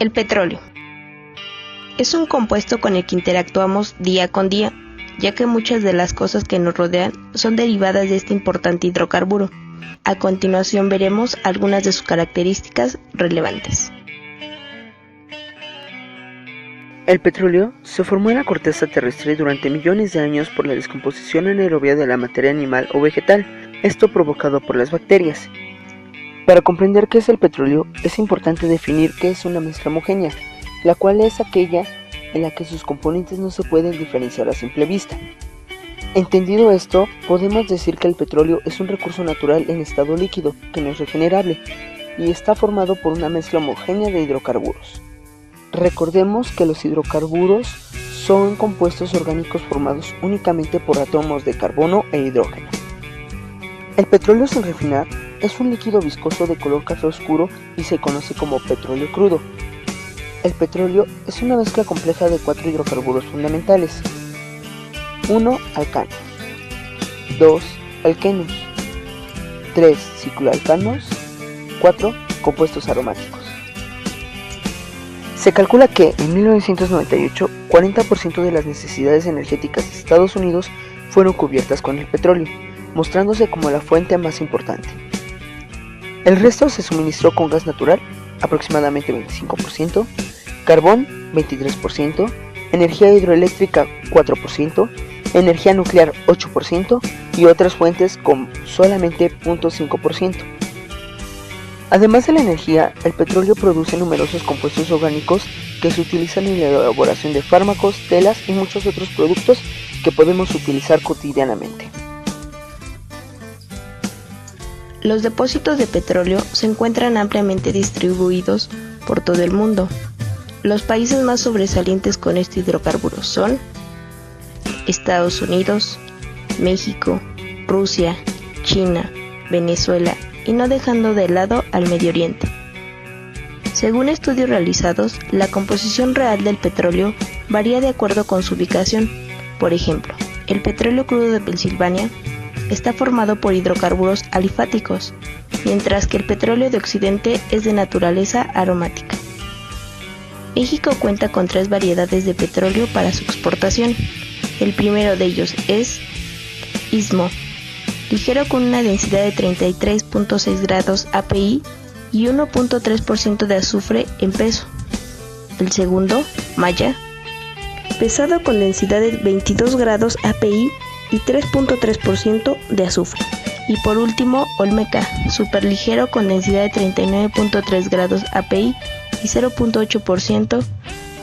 El petróleo es un compuesto con el que interactuamos día con día, ya que muchas de las cosas que nos rodean son derivadas de este importante hidrocarburo. A continuación veremos algunas de sus características relevantes. El petróleo se formó en la corteza terrestre durante millones de años por la descomposición anaerobia de la materia animal o vegetal, esto provocado por las bacterias. Para comprender qué es el petróleo, es importante definir qué es una mezcla homogénea, la cual es aquella en la que sus componentes no se pueden diferenciar a simple vista. Entendido esto, podemos decir que el petróleo es un recurso natural en estado líquido, que no es regenerable, y está formado por una mezcla homogénea de hidrocarburos. Recordemos que los hidrocarburos son compuestos orgánicos formados únicamente por átomos de carbono e hidrógeno. El petróleo sin refinar es un líquido viscoso de color café oscuro y se conoce como petróleo crudo. El petróleo es una mezcla compleja de 4 hidrocarburos fundamentales. 1. Alcanos. 2. Alquenos. 3. Cicloalcanos. 4. Compuestos aromáticos. Se calcula que en 1998, 40% de las necesidades energéticas de Estados Unidos fueron cubiertas con el petróleo, mostrándose como la fuente más importante. El resto se suministró con gas natural, aproximadamente 25%, carbón, 23%, energía hidroeléctrica, 4%, energía nuclear, 8% y otras fuentes con solamente 0.5%. Además de la energía, el petróleo produce numerosos compuestos orgánicos que se utilizan en la elaboración de fármacos, telas y muchos otros productos que podemos utilizar cotidianamente. Los depósitos de petróleo se encuentran ampliamente distribuidos por todo el mundo. Los países más sobresalientes con este hidrocarburo son Estados Unidos, México, Rusia, China, Venezuela y no dejando de lado al Medio Oriente. Según estudios realizados, la composición real del petróleo varía de acuerdo con su ubicación. Por ejemplo, el petróleo crudo de Pensilvania está formado por hidrocarburos alifáticos, mientras que el petróleo de Occidente es de naturaleza aromática. México cuenta con 3 variedades de petróleo para su exportación. El primero de ellos es Istmo, ligero con una densidad de 33.6 grados API y 1.3% de azufre en peso. El segundo, Maya, pesado con densidad de 22 grados API y 3.3% de azufre. Y por último, Olmeca, superligero con densidad de 39.3 grados API y 0.8%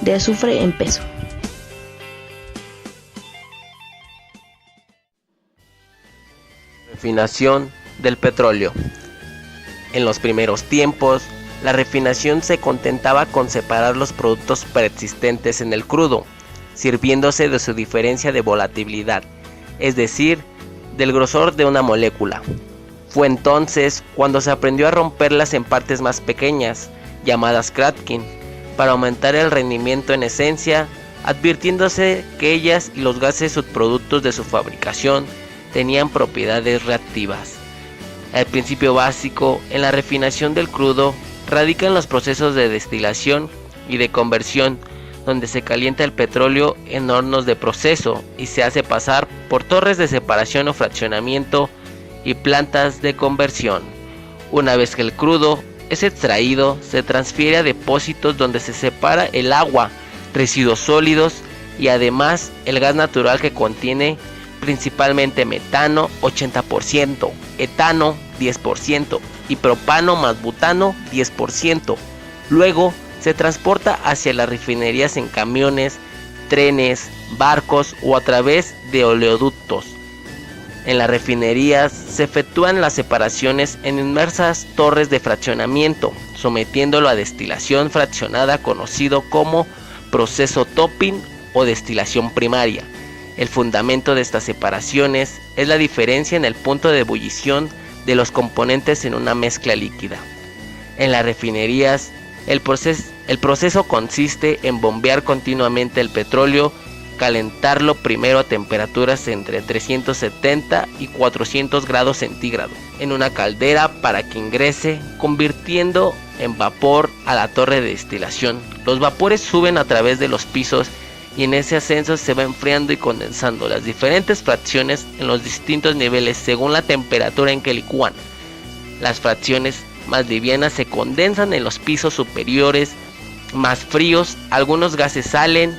de azufre en peso. Refinación del petróleo. En los primeros tiempos, la refinación se contentaba con separar los productos preexistentes en el crudo, sirviéndose de su diferencia de volatilidad, es decir, del grosor de una molécula. Fue entonces cuando se aprendió a romperlas en partes más pequeñas, llamadas cracking, para aumentar el rendimiento en esencia, advirtiéndose que ellas y los gases subproductos de su fabricación tenían propiedades reactivas. El principio básico en la refinación del crudo radica en los procesos de destilación y de conversión, donde se calienta el petróleo en hornos de proceso y se hace pasar por torres de separación o fraccionamiento y plantas de conversión. Una vez que el crudo es extraído, se transfiere a depósitos donde se separa el agua, residuos sólidos y además el gas natural que contiene principalmente metano 80%, etano 10% y propano más butano 10%. Luego se transporta hacia las refinerías en camiones, trenes, barcos o a través de oleoductos. En las refinerías se efectúan las separaciones en inmersas torres de fraccionamiento, sometiéndolo a destilación fraccionada conocido como proceso topping o destilación primaria. El fundamento de estas separaciones es la diferencia en el punto de ebullición de los componentes en una mezcla líquida. En las refinerías, el proceso consiste en bombear continuamente el petróleo calentarlo primero a temperaturas entre 370 y 400 grados centígrados en una caldera para que ingrese, convirtiendo en vapor a la torre de destilación. Los vapores suben a través de los pisos y en ese ascenso se va enfriando y condensando las diferentes fracciones en los distintos niveles según la temperatura en que licúan. Las fracciones más livianas se condensan en los pisos superiores, más fríos, algunos gases salen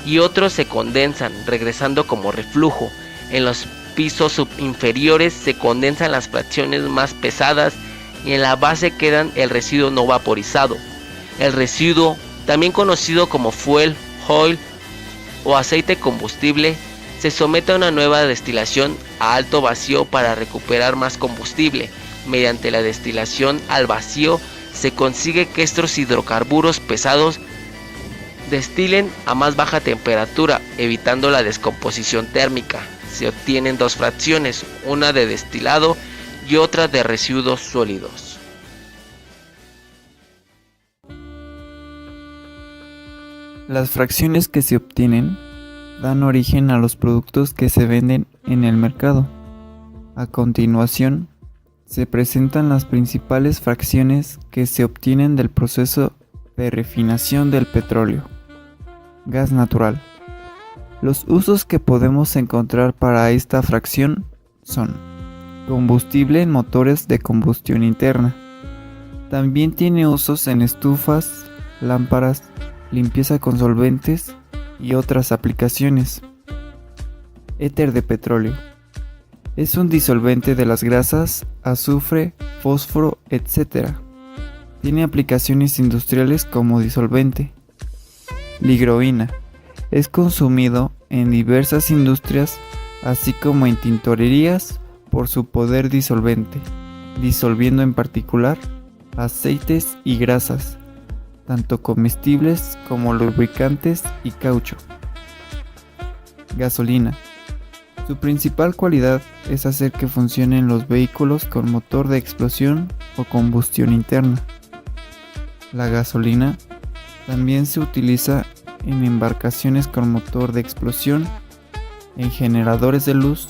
y otros se condensan, regresando como reflujo. En los pisos inferiores se condensan las fracciones más pesadas y en la base quedan el residuo no vaporizado. El residuo, también conocido como fuel, oil o aceite combustible, se somete a una nueva destilación a alto vacío para recuperar más combustible. Mediante la destilación al vacío se consigue que estos hidrocarburos pesados destilen a más baja temperatura, evitando la descomposición térmica. Se obtienen dos fracciones, una de destilado y otra de residuos sólidos. Las fracciones que se obtienen dan origen a los productos que se venden en el mercado. A continuación, se presentan las principales fracciones que se obtienen del proceso de refinación del petróleo. Gas natural. Los usos que podemos encontrar para esta fracción son: combustible en motores de combustión interna. También tiene usos en estufas, lámparas, limpieza con solventes y otras aplicaciones. Éter de petróleo. Es un disolvente de las grasas, azufre, fósforo, etc. Tiene aplicaciones industriales como disolvente. Ligroína. Es consumido en diversas industrias, así como en tintorerías por su poder disolvente, disolviendo en particular aceites y grasas, tanto comestibles como lubricantes y caucho. Gasolina. Su principal cualidad es hacer que funcionen los vehículos con motor de explosión o combustión interna. La gasolina también se utiliza en embarcaciones con motor de explosión, en generadores de luz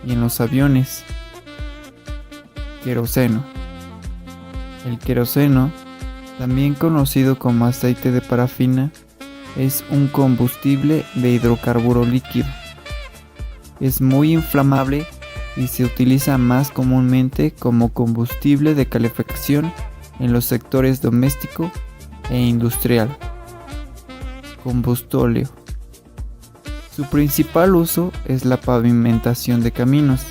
y en los aviones. Queroseno. El queroseno, también conocido como aceite de parafina, es un combustible de hidrocarburo líquido. Es muy inflamable y se utiliza más comúnmente como combustible de calefacción en los sectores doméstico e industrial. Combustóleo. Su principal uso es la pavimentación de caminos.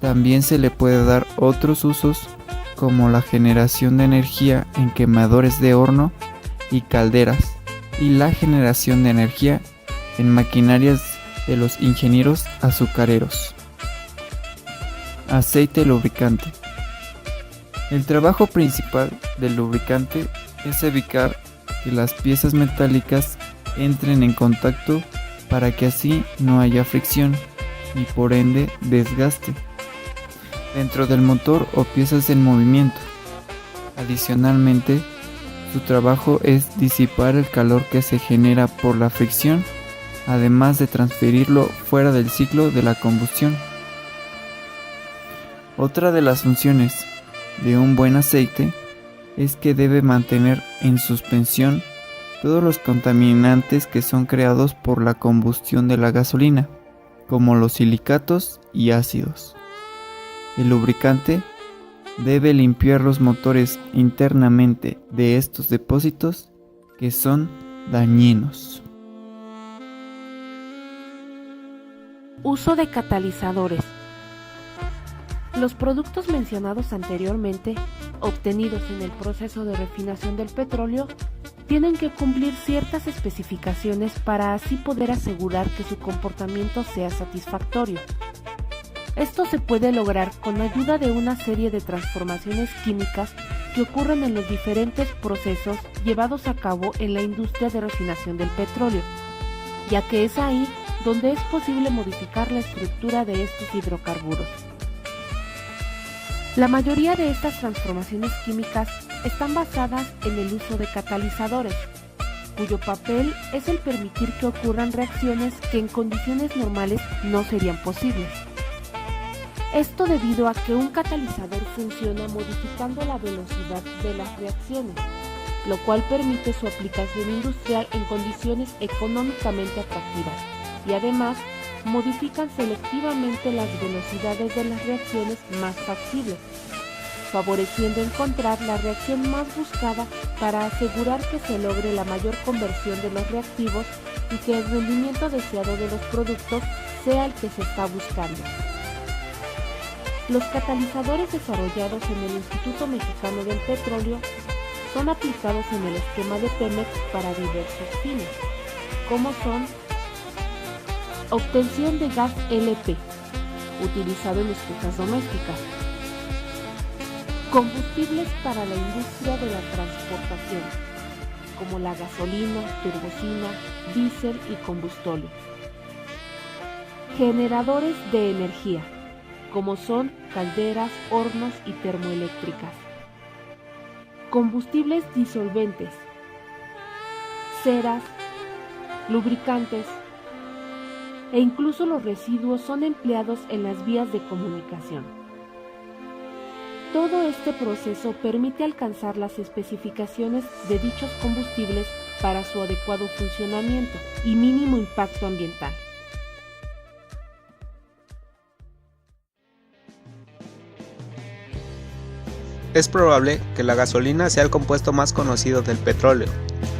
También se le puede dar otros usos como la generación de energía en quemadores de horno y calderas y la generación de energía en maquinarias de los ingenieros azucareros. Aceite lubricante. El trabajo principal del lubricante es evitar que las piezas metálicas entren en contacto para que así no haya fricción y por ende desgaste dentro del motor o piezas en movimiento. Adicionalmente, su trabajo es disipar el calor que se genera por la fricción, además de transferirlo fuera del ciclo de la combustión. Otra de las funciones de un buen aceite es que debe mantener en suspensión todos los contaminantes que son creados por la combustión de la gasolina, como los silicatos y ácidos. El lubricante debe limpiar los motores internamente de estos depósitos que son dañinos. Uso de catalizadores. Los productos mencionados anteriormente, obtenidos en el proceso de refinación del petróleo, tienen que cumplir ciertas especificaciones para así poder asegurar que su comportamiento sea satisfactorio. Esto se puede lograr con ayuda de una serie de transformaciones químicas que ocurren en los diferentes procesos llevados a cabo en la industria de refinación del petróleo, ya que es ahí donde es posible modificar la estructura de estos hidrocarburos. La mayoría de estas transformaciones químicas están basadas en el uso de catalizadores. cuyo papel es el permitir que ocurran reacciones que en condiciones normales no serían posibles. Esto debido a que un catalizador funciona modificando la velocidad de las reacciones, lo cual permite su aplicación industrial en condiciones económicamente atractivas y además modifican selectivamente las velocidades de las reacciones más factibles, favoreciendo encontrar la reacción más buscada para asegurar que se logre la mayor conversión de los reactivos y que el rendimiento deseado de los productos sea el que se está buscando. Los catalizadores desarrollados en el Instituto Mexicano del Petróleo son aplicados en el esquema de Pemex para diversos fines, como son obtención de gas LP, utilizado en estufas domésticas, combustibles para la industria de la transportación, como la gasolina, turbocina, diésel y combustóleo, generadores de energía, como son calderas, hornos y termoeléctricas, combustibles disolventes, ceras, lubricantes e incluso los residuos son empleados en las vías de comunicación. Todo este proceso permite alcanzar las especificaciones de dichos combustibles para su adecuado funcionamiento y mínimo impacto ambiental. Es probable que la gasolina sea el compuesto más conocido del petróleo.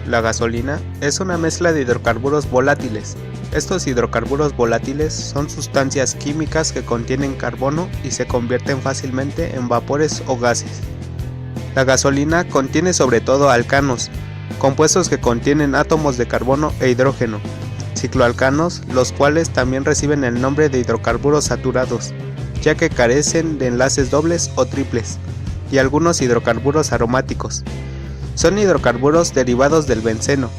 La gasolina es una mezcla de hidrocarburos volátiles. Estos hidrocarburos volátiles son sustancias químicas que contienen carbono y se convierten fácilmente en vapores o gases. La gasolina contiene sobre todo alcanos, compuestos que contienen átomos de carbono e hidrógeno, cicloalcanos, los cuales también reciben el nombre de hidrocarburos saturados, ya que carecen de enlaces dobles o triples, y algunos hidrocarburos aromáticos. Son hidrocarburos derivados del benceno.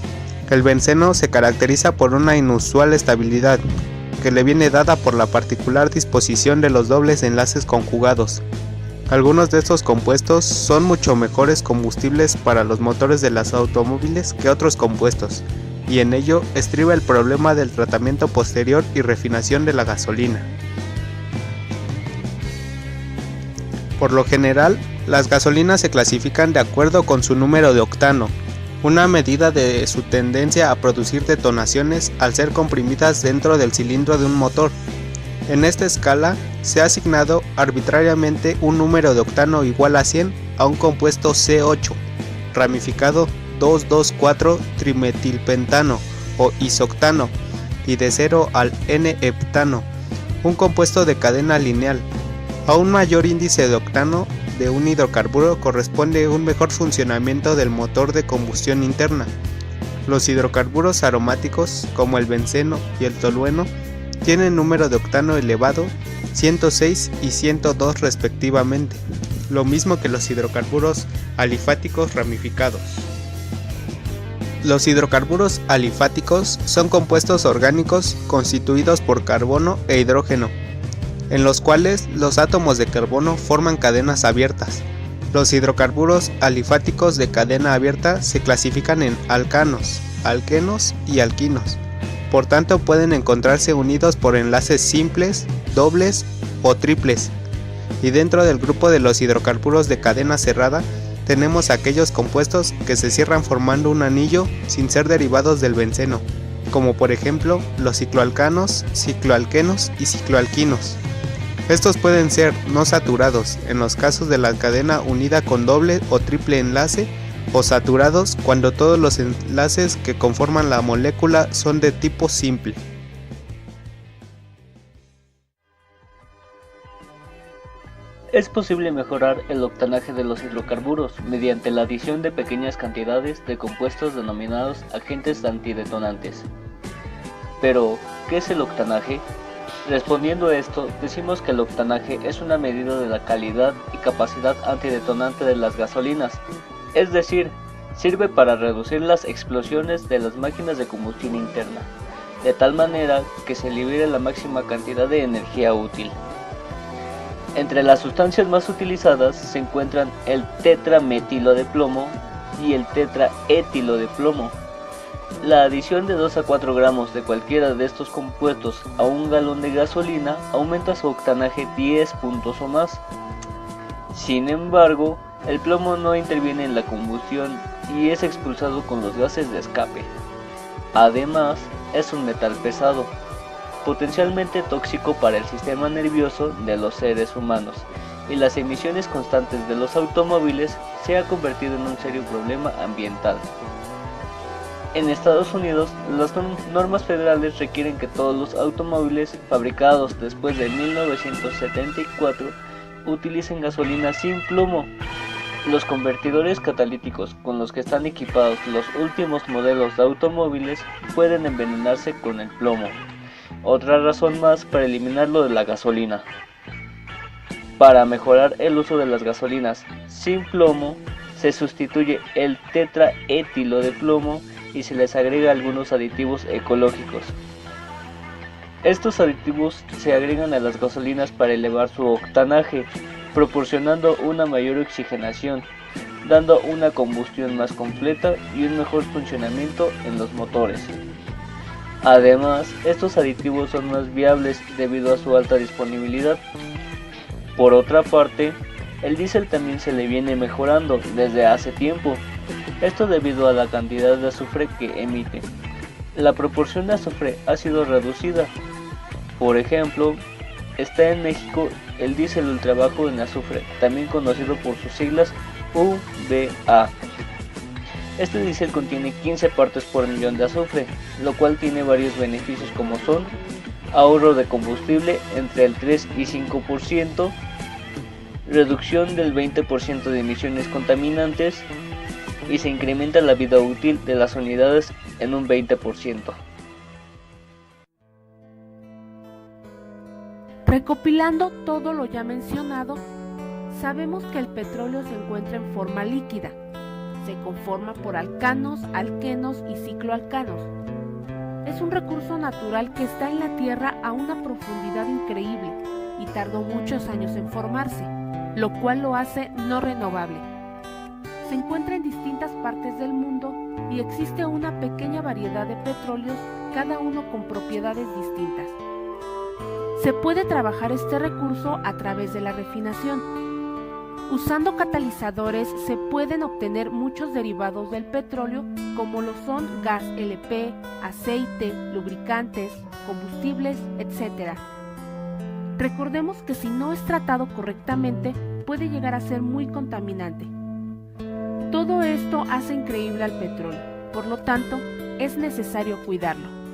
El benceno se caracteriza por una inusual estabilidad, que le viene dada por la particular disposición de los dobles enlaces conjugados. Algunos de estos compuestos son mucho mejores combustibles para los motores de los automóviles que otros compuestos, y en ello estriba el problema del tratamiento posterior y refinación de la gasolina. Por lo general, las gasolinas se clasifican de acuerdo con su número de octano, una medida de su tendencia a producir detonaciones al ser comprimidas dentro del cilindro de un motor. En esta escala se ha asignado arbitrariamente un número de octano igual a 100 a un compuesto C8, ramificado 2,2,4-trimetilpentano o isoctano, y de 0 al N-heptano, un compuesto de cadena lineal. A un mayor índice de octano de un hidrocarburo corresponde un mejor funcionamiento del motor de combustión interna. Los hidrocarburos aromáticos, como el benceno y el tolueno, tienen número de octano elevado, 106 y 102 respectivamente, lo mismo que los hidrocarburos alifáticos ramificados. Los hidrocarburos alifáticos son compuestos orgánicos constituidos por carbono e hidrógeno, en los cuales los átomos de carbono forman cadenas abiertas. Los hidrocarburos alifáticos de cadena abierta se clasifican en alcanos, alquenos y alquinos. Por tanto, pueden encontrarse unidos por enlaces simples, dobles o triples. Y dentro del grupo de los hidrocarburos de cadena cerrada, tenemos aquellos compuestos que se cierran formando un anillo sin ser derivados del benceno, como por ejemplo los cicloalcanos, cicloalquenos y cicloalquinos. Estos pueden ser no saturados en los casos de la cadena unida con doble o triple enlace, o saturados cuando todos los enlaces que conforman la molécula son de tipo simple. Es posible mejorar el octanaje de los hidrocarburos mediante la adición de pequeñas cantidades de compuestos denominados agentes antidetonantes. Pero, ¿qué es el octanaje? Respondiendo a esto, decimos que el octanaje es una medida de la calidad y capacidad antidetonante de las gasolinas, es decir, sirve para reducir las explosiones de las máquinas de combustión interna, de tal manera que se libere la máxima cantidad de energía útil. Entre las sustancias más utilizadas se encuentran el tetrametilo de plomo y el tetraetilo de plomo. La adición de 2 a 4 gramos de cualquiera de estos compuestos a un galón de gasolina aumenta su octanaje 10 puntos o más. Sin embargo, el plomo no interviene en la combustión y es expulsado con los gases de escape. Además, es un metal pesado, potencialmente tóxico para el sistema nervioso de los seres humanos, y las emisiones constantes de los automóviles se ha convertido en un serio problema ambiental. En Estados Unidos, las normas federales requieren que todos los automóviles fabricados después de 1974 utilicen gasolina sin plomo. Los convertidores catalíticos con los que están equipados los últimos modelos de automóviles pueden envenenarse con el plomo. Otra razón más para eliminarlo de la gasolina. Para mejorar el uso de las gasolinas sin plomo, se sustituye el tetraetilo de plomo y se les agrega algunos aditivos ecológicos. Estos aditivos se agregan a las gasolinas para elevar su octanaje, proporcionando una mayor oxigenación, dando una combustión más completa y un mejor funcionamiento en los motores. Además, estos aditivos son más viables debido a su alta disponibilidad. Por otra parte, el diésel también se le viene mejorando desde hace tiempo, esto debido a la cantidad de azufre que emite. La proporción de azufre ha sido reducida. Por ejemplo, está en México el diésel ultrabajo en azufre, también conocido por sus siglas UBA. Este diésel contiene 15 partes por millón de azufre, lo cual tiene varios beneficios como son ahorro de combustible entre el 3 y 5%, reducción del 20% de emisiones contaminantes y se incrementa la vida útil de las unidades en un 20%. Recopilando todo lo ya mencionado, sabemos que el petróleo se encuentra en forma líquida. Se conforma por alcanos, alquenos y cicloalcanos. Es un recurso natural que está en la Tierra a una profundidad increíble y tardó muchos años en formarse, lo cual lo hace no renovable. Se encuentra en distintas partes del mundo y existe una pequeña variedad de petróleos, cada uno con propiedades distintas. Se puede trabajar este recurso a través de la refinación. Usando catalizadores se pueden obtener muchos derivados del petróleo, como lo son gas LP, aceite, lubricantes, combustibles, etc. Recordemos que si no es tratado correctamente, puede llegar a ser muy contaminante. Todo esto hace increíble al petróleo, por lo tanto, es necesario cuidarlo.